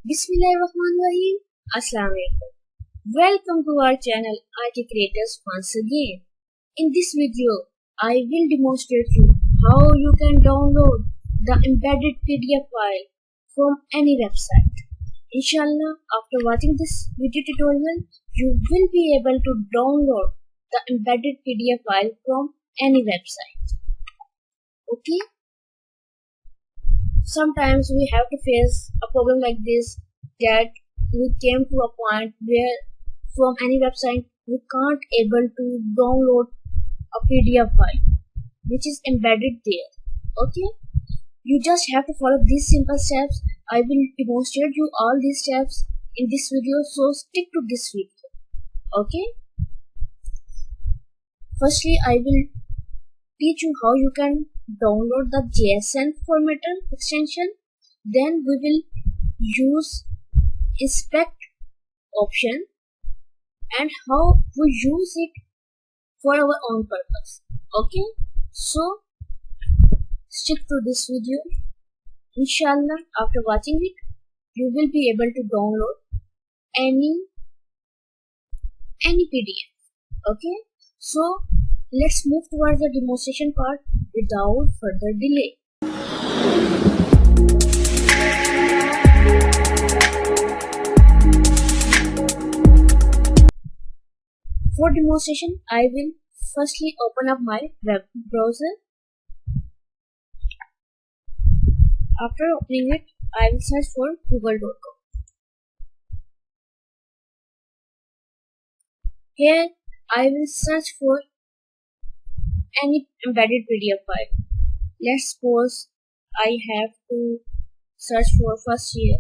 Bismillahirrahmanirrahim. Assalam.o.Alikum. Welcome to our channel IT Creators once again. In this video, I will demonstrate you how you can download the embedded PDF file from any website. Inshallah, after watching this video tutorial, you will be able to download the embedded PDF file from any website. Okay? Sometimes we have to face a problem like this, that we came to a point where from any website we can't able to download a PDF file which is embedded there. Okay, you just have to follow these simple steps. I will demonstrate you all these steps in this video, so stick to this video. Okay, firstly I will teach you how you can download the JSON formatter extension. Then we will use inspect option and how we use it for our own purpose. Okay, so stick to this video. Inshallah, after watching it, you will be able to download any PDF. Okay, so let's move towards the demonstration part without further delay. For demonstration, I will firstly open up my web browser. After opening it, I will search for google.com. Here, I will search for any embedded PDF file. Let's suppose I have to search for first year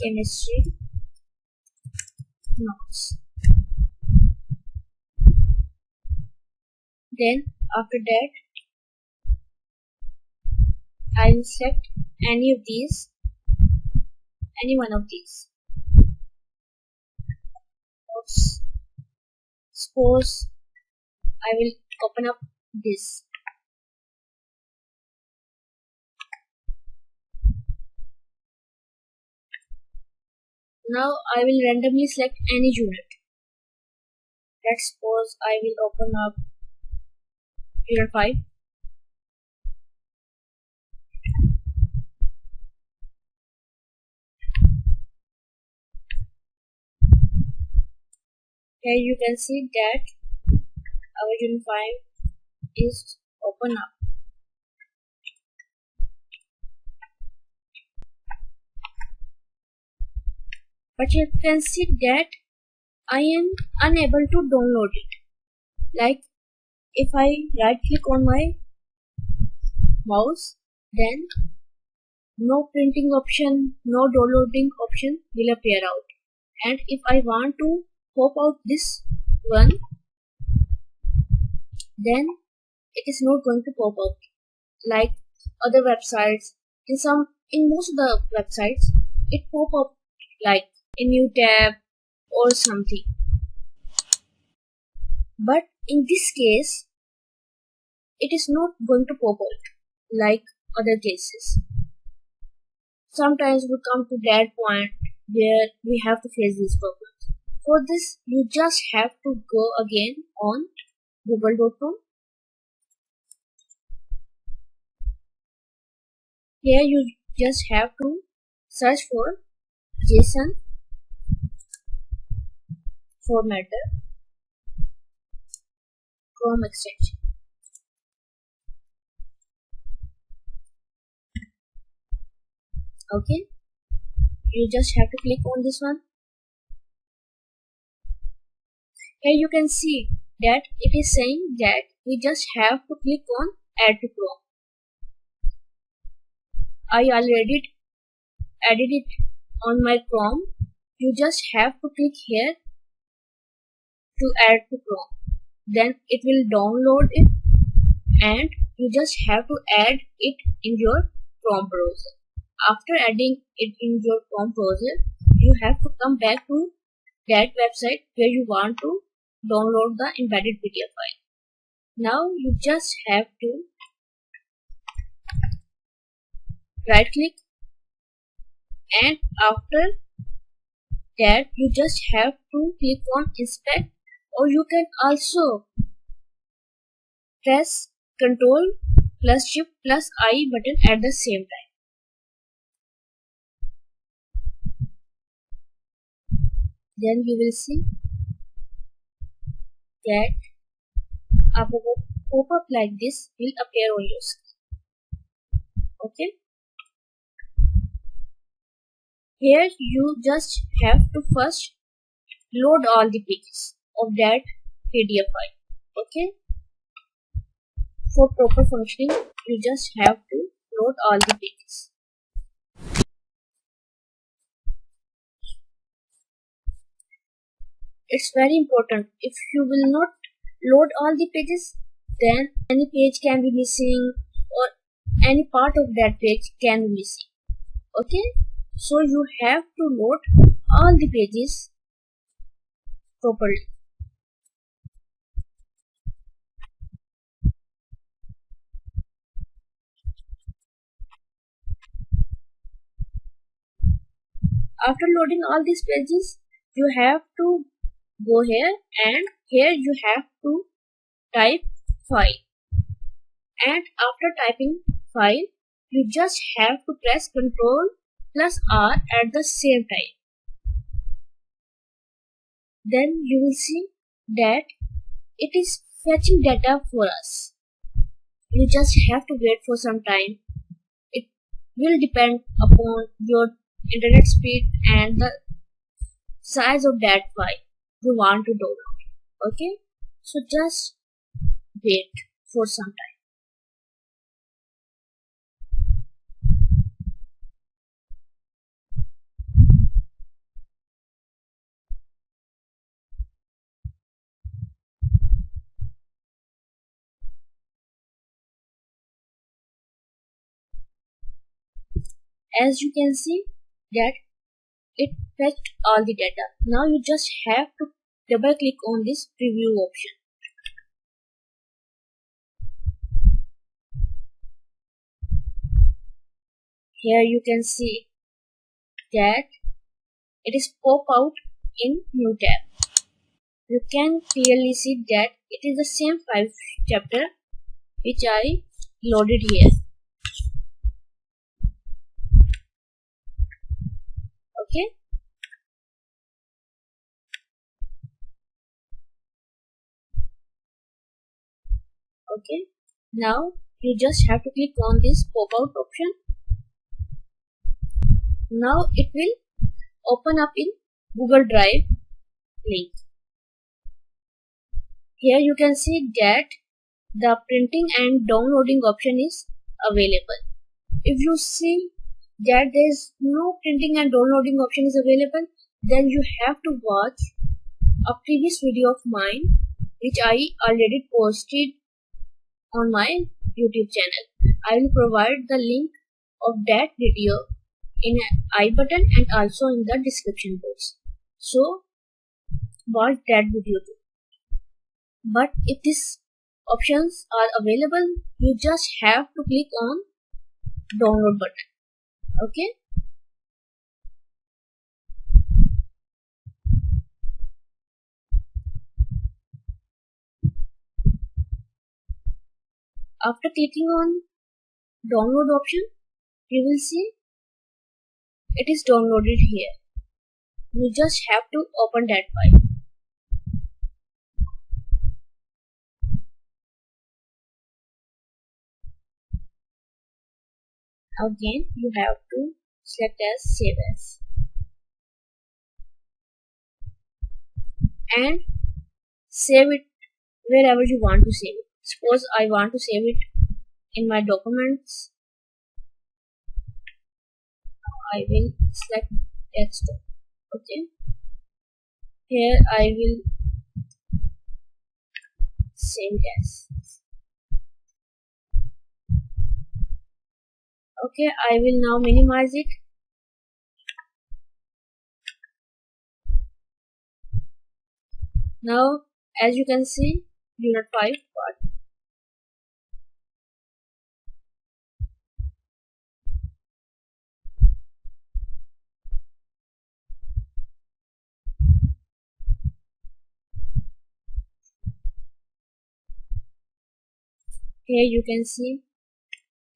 chemistry notes. Then after that I will select any one of these. Suppose I will open up this. Now I will randomly select any unit. Let's suppose I will open up unit 5. Here you can see that our unit 5 is open up. But you can see that I am unable to download it. Like if I right click on my mouse, then no printing option, no downloading option will appear out. And if I want to pop out this one, then it is not going to pop out like other websites. In most of the websites it pop up like a new tab or something, but in this case it is not going to pop out like other cases. Sometimes we come to that point where we have to face these problems. For this, you just have to go again on google.com. Here you just have to search for JSON formatter Chrome extension. Okay, you just have to click on this one. Here you can see that it is saying that we just have to click on add to Chrome. I already added it on my Chrome. You just have to click here to add to Chrome. Then it will download it and you just have to add it in your Chrome browser. After adding it in your Chrome browser, you have to come back to that website where you want to download the embedded PDF file. Now you just have to right click and after that you just have to click on inspect, or you can also press Ctrl plus Shift plus I button at the same time. Then you will see that a pop-up like this will appear on your screen. Okay. Here you just have to first load all the pages of that PDF file. Okay. For proper functioning, you just have to load all the pages. It's very important. If you will not load all the pages, then any page can be missing, or any part of that page can be missing. Okay, so you have to load all the pages properly. After loading all these pages, you have to go here, and here you have to type file, and after typing file you just have to press Ctrl plus R at the same time. Then you will see that it is fetching data for us. You just have to wait for some time. It will depend upon your internet speed and the size of that file you want to download. Okay, so just wait for some time. As you can see that it fetched all the data. Now you just have to double click on this preview option. Here you can see that it is pop out in new tab. You can clearly see that it is the same 5 chapter which I loaded here. Okay. Okay. Now you just have to click on this pop out option. Now it will open up in Google Drive link. Here you can see that the printing and downloading option is available. If you see that there is no printing and downloading option is available, then you have to watch a previous video of mine which I already posted on my YouTube channel. I will provide the link of that video in I button and also in the description box. So watch that video too. But if these options are available, you just have to click on download button. Okay. After clicking on download option, you will see it is downloaded here. You just have to open that file. Again, you have to select as save as and save it wherever you want to save it. Suppose I want to save it in my documents. I will select desktop. Okay. Here I will save as. Okay, I will now minimize it. Now, as you can see, unit 5 part. Here you can see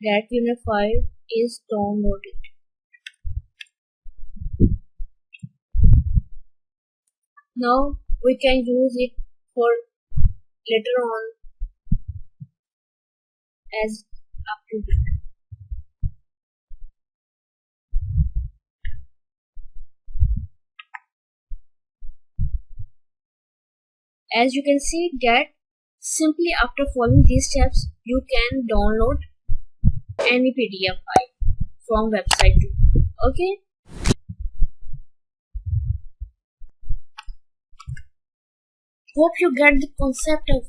that unit file is downloaded. Now we can use it for later on as updated. As you can see that simply after following these steps you can download any PDF file from website too. Okay. Hope you get the concept of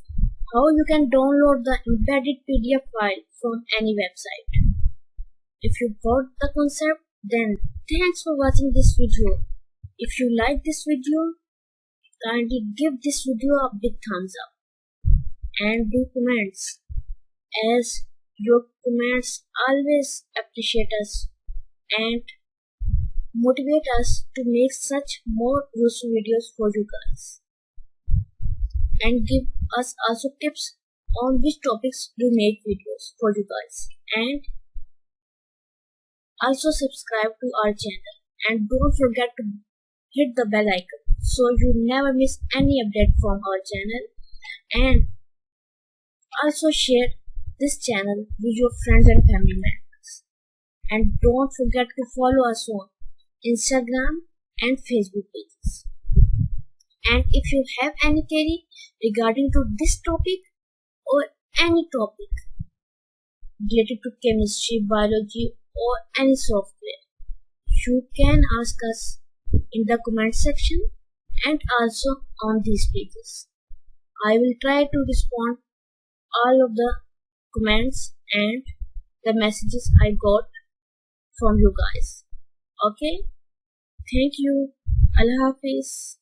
how you can download the embedded PDF file from any website. If you got the concept, then thanks for watching this video. If you like this video, kindly give this video a big thumbs up and do comments, as your comments always appreciate us and motivate us to make such more useful videos for you guys, and give us also tips on which topics we make videos for you guys, and also subscribe to our channel and don't forget to hit the bell icon so you never miss any update from our channel, and also share this channel with your friends and family members, and don't forget to follow us on Instagram and Facebook pages. And if you have any query regarding to this topic or any topic related to chemistry, biology or any software, you can ask us in the comment section and also on these pages. I will try to respond all of the comments and the messages I got from you guys. Okay, thank you. Allah Hafiz.